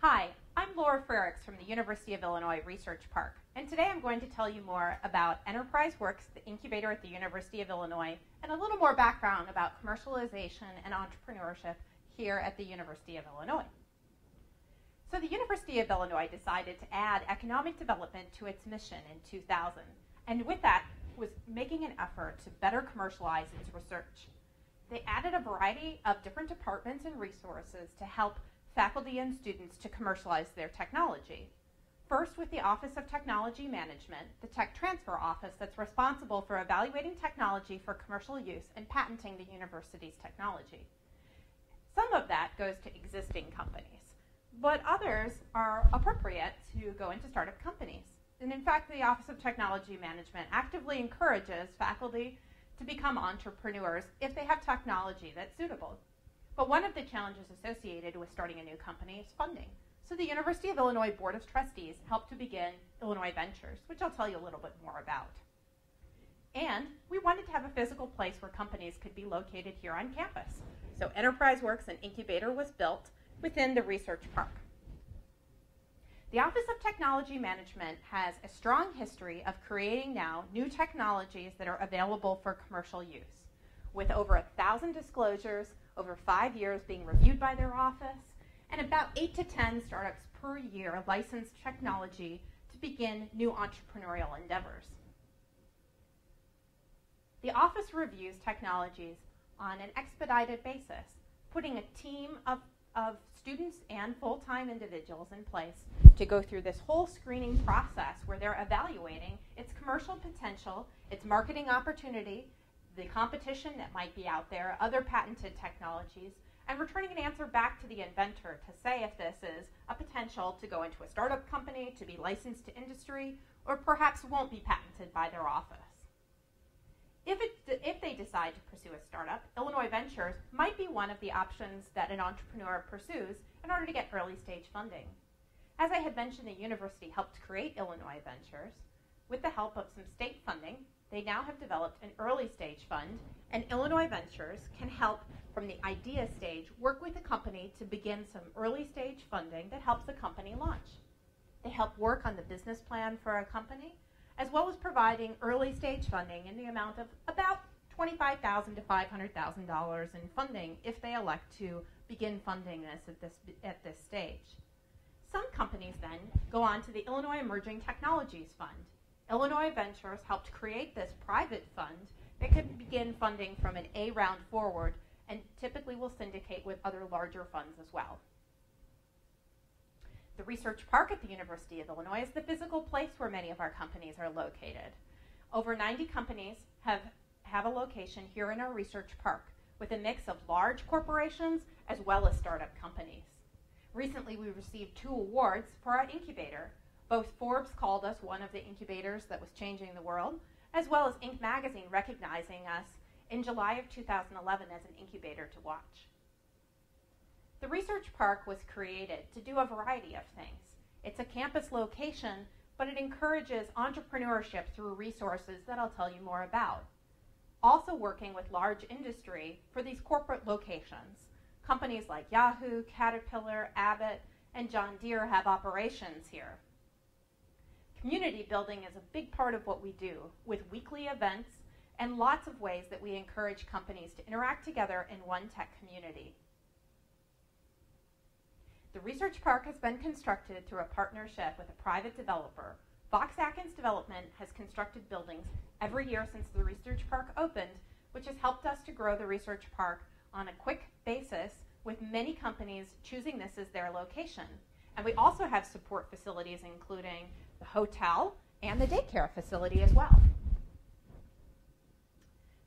Hi, I'm Laura Frerichs from the University of Illinois Research Park, and today I'm going to tell you more about EnterpriseWorks, the incubator at the University of Illinois, and a little more background about commercialization and entrepreneurship here at the University of Illinois. So the University of Illinois decided to add economic development to its mission in 2000, and with that was making an effort to better commercialize its research. They added a variety of different departments and resources to help faculty and students to commercialize their technology. First, with the Office of Technology Management, the Tech Transfer Office that's responsible for evaluating technology for commercial use and patenting the university's technology. Some of that goes to existing companies, but others are appropriate to go into startup companies. And in fact, the Office of Technology Management actively encourages faculty to become entrepreneurs if they have technology that's suitable. But one of the challenges associated with starting a new company is funding. So the University of Illinois Board of Trustees helped to begin Illinois Ventures, which I'll tell you a little bit more about. And we wanted to have a physical place where companies could be located here on campus. So EnterpriseWorks, an incubator, was built within the research park. The Office of Technology Management has a strong history of creating now new technologies that are available for commercial use, with over 1,000 disclosures, over 5 years being reviewed by their office, and about 8 to 10 startups per year licensed technology to begin new entrepreneurial endeavors. The office reviews technologies on an expedited basis, putting a team of students and full-time individuals in place to go through this whole screening process where they're evaluating its commercial potential, its marketing opportunity, the competition that might be out there, other patented technologies, and returning an answer back to the inventor to say if this is a potential to go into a startup company, to be licensed to industry, or perhaps won't be patented by their office. If they decide to pursue a startup, Illinois Ventures might be one of the options that an entrepreneur pursues in order to get early stage funding. As I had mentioned, the university helped create Illinois Ventures. With the help of some state funding, they now have developed an early stage fund, and Illinois Ventures can help from the idea stage work with a company to begin some early stage funding that helps the company launch. They help work on the business plan for a company, as well as providing early stage funding in the amount of about $25,000 to $500,000 in funding if they elect to begin funding this at this stage. Some companies then go on to the Illinois Emerging Technologies Fund. Illinois Ventures helped create this private fund that could begin funding from an A round forward and typically will syndicate with other larger funds as well. The research park at the University of Illinois is the physical place where many of our companies are located. Over 90 companies have a location here in our research park with a mix of large corporations as well as startup companies. Recently, we received 2 awards for our incubator. Both Forbes called us one of the incubators that was changing the world, as well as Inc. magazine recognizing us in July of 2011 as an incubator to watch. The research park was created to do a variety of things. It's a campus location, but it encourages entrepreneurship through resources that I'll tell you more about. Also working with large industry for these corporate locations. Companies like Yahoo, Caterpillar, Abbott, and John Deere have operations here. Community building is a big part of what we do, with weekly events and lots of ways that we encourage companies to interact together in one tech community. The research park has been constructed through a partnership with a private developer. Fox Atkins Development has constructed buildings every year since the research park opened, which has helped us to grow the research park on a quick basis, with many companies choosing this as their location. And we also have support facilities, including the hotel and the daycare facility as well.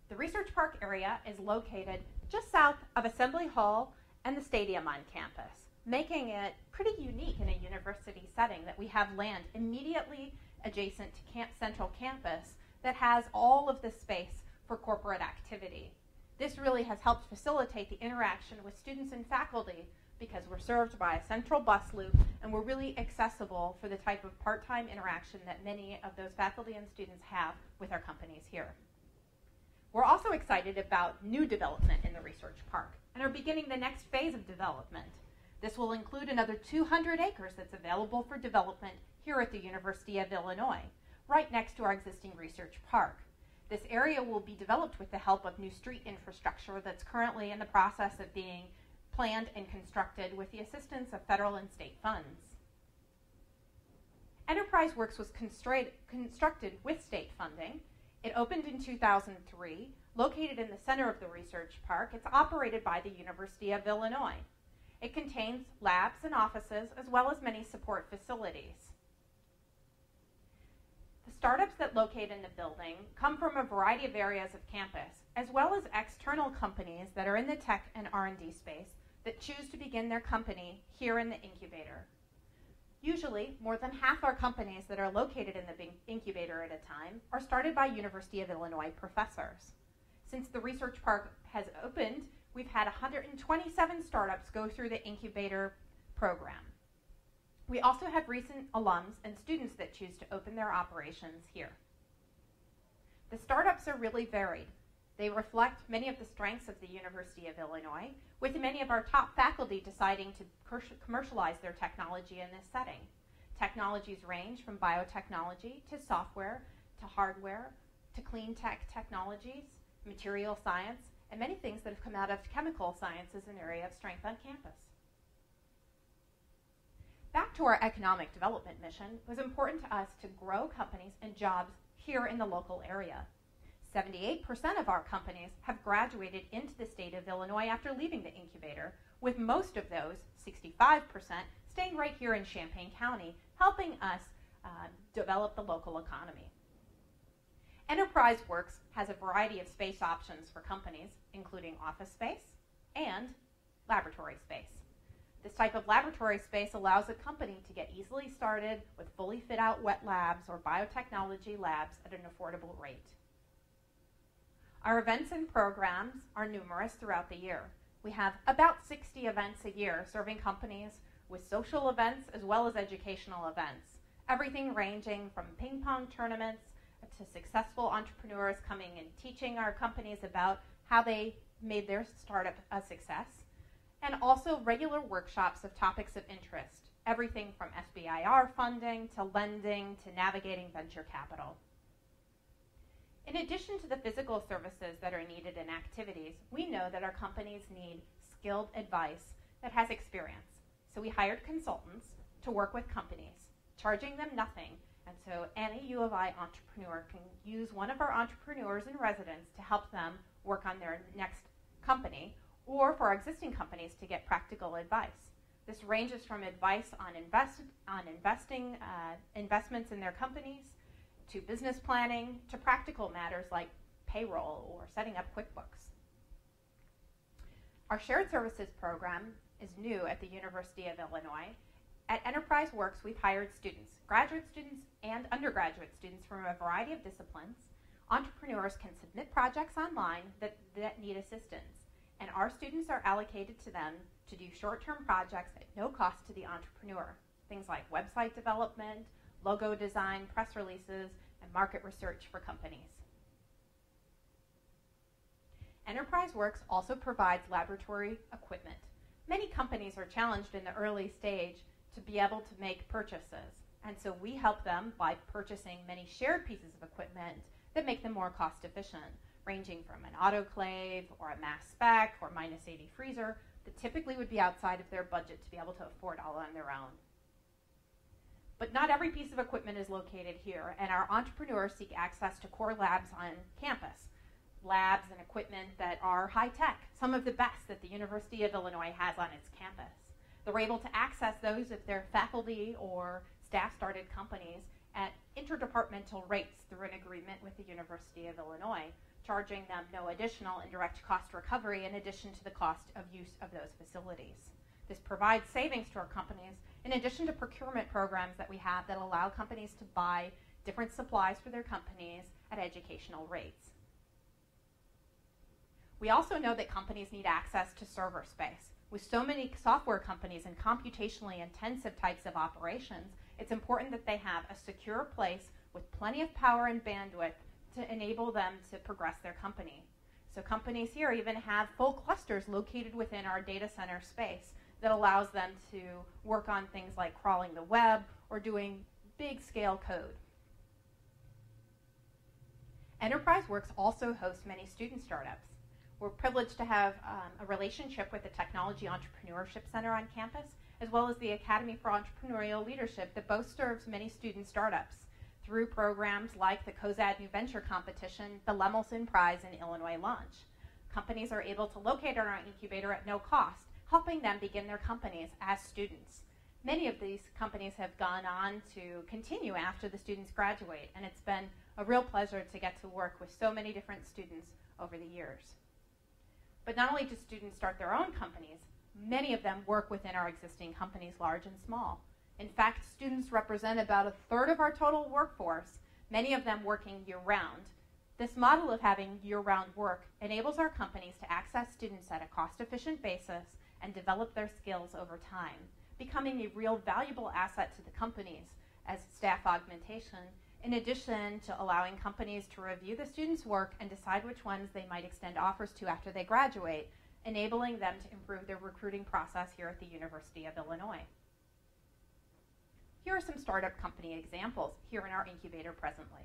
The research park area is located just south of Assembly Hall and the stadium on campus, making it pretty unique in a university setting that we have land immediately adjacent to Central Campus that has all of the space for corporate activity. This really has helped facilitate the interaction with students and faculty because we're served by a central bus loop and we're really accessible for the type of part-time interaction that many of those faculty and students have with our companies here. We're also excited about new development in the research park and are beginning the next phase of development. This will include another 200 acres that's available for development here at the University of Illinois, right next to our existing research park. This area will be developed with the help of new street infrastructure that's currently in the process of being planned and constructed with the assistance of federal and state funds. EnterpriseWorks was constructed with state funding. It opened in 2003, located in the center of the research park. It's operated by the University of Illinois. It contains labs and offices, as well as many support facilities. The startups that locate in the building come from a variety of areas of campus, as well as external companies that are in the tech and R&D space that choose to begin their company here in the incubator. Usually, more than half our companies that are located in the incubator at a time are started by University of Illinois professors. Since the research park has opened, we've had 127 startups go through the incubator program. We also have recent alums and students that choose to open their operations here. The startups are really varied. They reflect many of the strengths of the University of Illinois, with many of our top faculty deciding to commercialize their technology in this setting. Technologies range from biotechnology to software to hardware to clean tech technologies, material science, and many things that have come out of chemical science as an area of strength on campus. Back to our economic development mission, it was important to us to grow companies and jobs here in the local area. 78% of our companies have graduated into the state of Illinois after leaving the incubator, with most of those, 65%, staying right here in Champaign County, helping us develop the local economy. EnterpriseWorks has a variety of space options for companies, including office space and laboratory space. This type of laboratory space allows a company to get easily started with fully fit out wet labs or biotechnology labs at an affordable rate. Our events and programs are numerous throughout the year. We have about 60 events a year serving companies with social events as well as educational events. Everything ranging from ping pong tournaments to successful entrepreneurs coming and teaching our companies about how they made their startup a success, and also regular workshops of topics of interest, everything from SBIR funding to lending to navigating venture capital. In addition to the physical services that are needed in activities, we know that our companies need skilled advice that has experience. So we hired consultants to work with companies, charging them nothing. And so any U of I entrepreneur can use one of our entrepreneurs in residence to help them work on their next company, or for our existing companies to get practical advice. This ranges from advice on investments in their companies, to business planning, to practical matters like payroll or setting up QuickBooks. Our shared services program is new at the University of Illinois. At EnterpriseWorks, we've hired students, graduate students and undergraduate students from a variety of disciplines. Entrepreneurs can submit projects online that need assistance, and our students are allocated to them to do short-term projects at no cost to the entrepreneur. Things like website development, logo design, press releases, and market research for companies. EnterpriseWorks also provides laboratory equipment. Many companies are challenged in the early stage to be able to make purchases, and so we help them by purchasing many shared pieces of equipment that make them more cost efficient, ranging from an autoclave or a mass spec or -80 freezer that typically would be outside of their budget to be able to afford all on their own. But not every piece of equipment is located here, and our entrepreneurs seek access to core labs on campus, labs and equipment that are high-tech, some of the best that the University of Illinois has on its campus. They're able to access those if they're faculty or staff-started companies at interdepartmental rates through an agreement with the University of Illinois, charging them no additional indirect cost recovery in addition to the cost of use of those facilities. This provides savings to our companies in addition to procurement programs that we have that allow companies to buy different supplies for their companies at educational rates. We also know that companies need access to server space. With so many software companies and computationally intensive types of operations, it's important that they have a secure place with plenty of power and bandwidth to enable them to progress their company. So companies here even have full clusters located within our data center space that allows them to work on things like crawling the web or doing big scale code. EnterpriseWorks also hosts many student startups. We're privileged to have a relationship with the Technology Entrepreneurship Center on campus, as well as the Academy for Entrepreneurial Leadership that both serves many student startups through programs like the COZAD New Venture Competition, the Lemelson Prize, and Illinois Launch. Companies are able to locate on our incubator at no cost, helping them begin their companies as students. Many of these companies have gone on to continue after the students graduate, and it's been a real pleasure to get to work with so many different students over the years. But not only do students start their own companies, many of them work within our existing companies, large and small. In fact, students represent about 1/3 of our total workforce, many of them working year-round. This model of having year-round work enables our companies to access students at a cost-efficient basis and develop their skills over time, becoming a real valuable asset to the companies as staff augmentation, in addition to allowing companies to review the students' work and decide which ones they might extend offers to after they graduate, enabling them to improve their recruiting process here at the University of Illinois. Here are some startup company examples here in our incubator presently.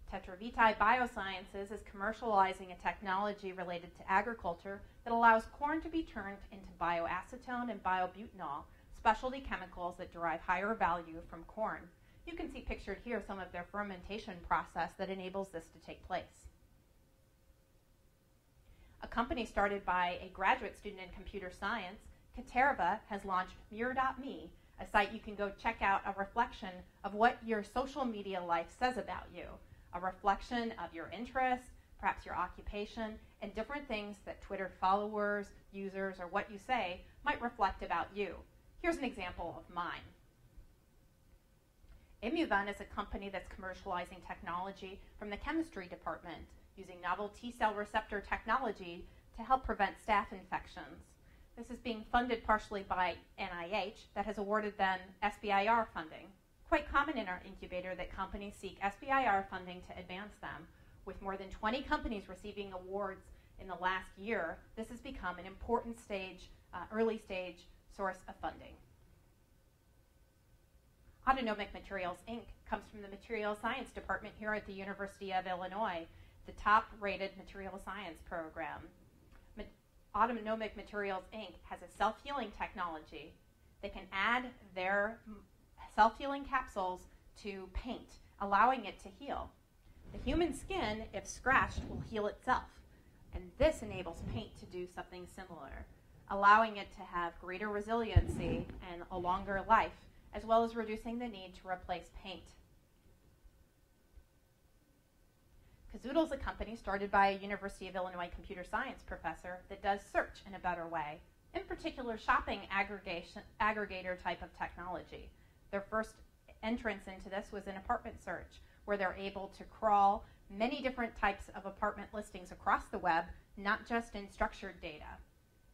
Tetra Vitae Biosciences is commercializing a technology related to agriculture that allows corn to be turned into bioacetone and biobutanol, specialty chemicals that derive higher value from corn. You can see pictured here some of their fermentation process that enables this to take place. A company started by a graduate student in computer science, Katerva, has launched Mirror.me, a site you can go check out a reflection of what your social media life says about you, a reflection of your interests, perhaps your occupation, and different things that Twitter followers, users, or what you say might reflect about you. Here's an example of mine. Immuvan is a company that's commercializing technology from the chemistry department using novel T-cell receptor technology to help prevent staph infections. This is being funded partially by NIH that has awarded them SBIR funding. Quite common in our incubator that companies seek SBIR funding to advance them. With more than 20 companies receiving awards in the last year, this has become an important early stage source of funding. Autonomic Materials Inc. comes from the Materials Science Department here at the University of Illinois, the top-rated material science program. Autonomic Materials Inc. has a self-healing technology. They can add their self-healing capsules to paint, allowing it to heal. The human skin, if scratched, will heal itself. And this enables paint to do something similar, allowing it to have greater resiliency and a longer life, as well as reducing the need to replace paint. Kazoodle is a company started by a University of Illinois computer science professor that does search in a better way, in particular shopping aggregator type of technology. Their first entrance into this was in apartment search, where they're able to crawl many different types of apartment listings across the web, not just in structured data.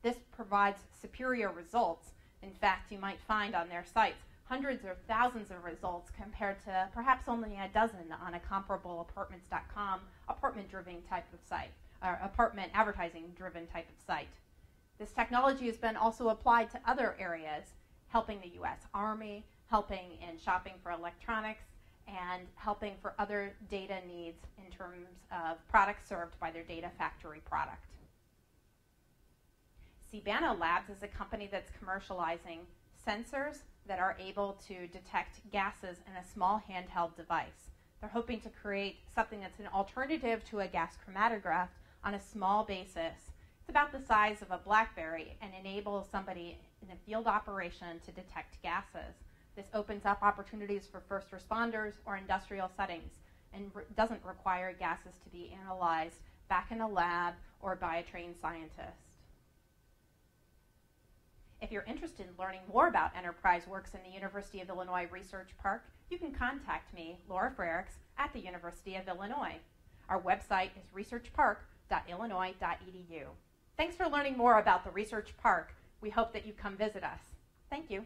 This provides superior results. In fact, you might find on their sites hundreds or thousands of results compared to perhaps only a dozen on a comparable apartments.com apartment-driven type of site, or apartment advertising-driven type of site. This technology has been also applied to other areas, helping the U.S. Army, helping in shopping for electronics, and helping for other data needs in terms of products served by their data factory product. Cibano Labs is a company that's commercializing sensors that are able to detect gases in a small handheld device. They're hoping to create something that's an alternative to a gas chromatograph on a small basis. It's about the size of a BlackBerry and enables somebody in a field operation to detect gases. This opens up opportunities for first responders or industrial settings and doesn't require gases to be analyzed back in a lab or by a trained scientist. If you're interested in learning more about EnterpriseWorks in the University of Illinois Research Park, you can contact me, Laura Frerichs, at the University of Illinois. Our website is researchpark.illinois.edu. Thanks for learning more about the Research Park. We hope that you come visit us. Thank you.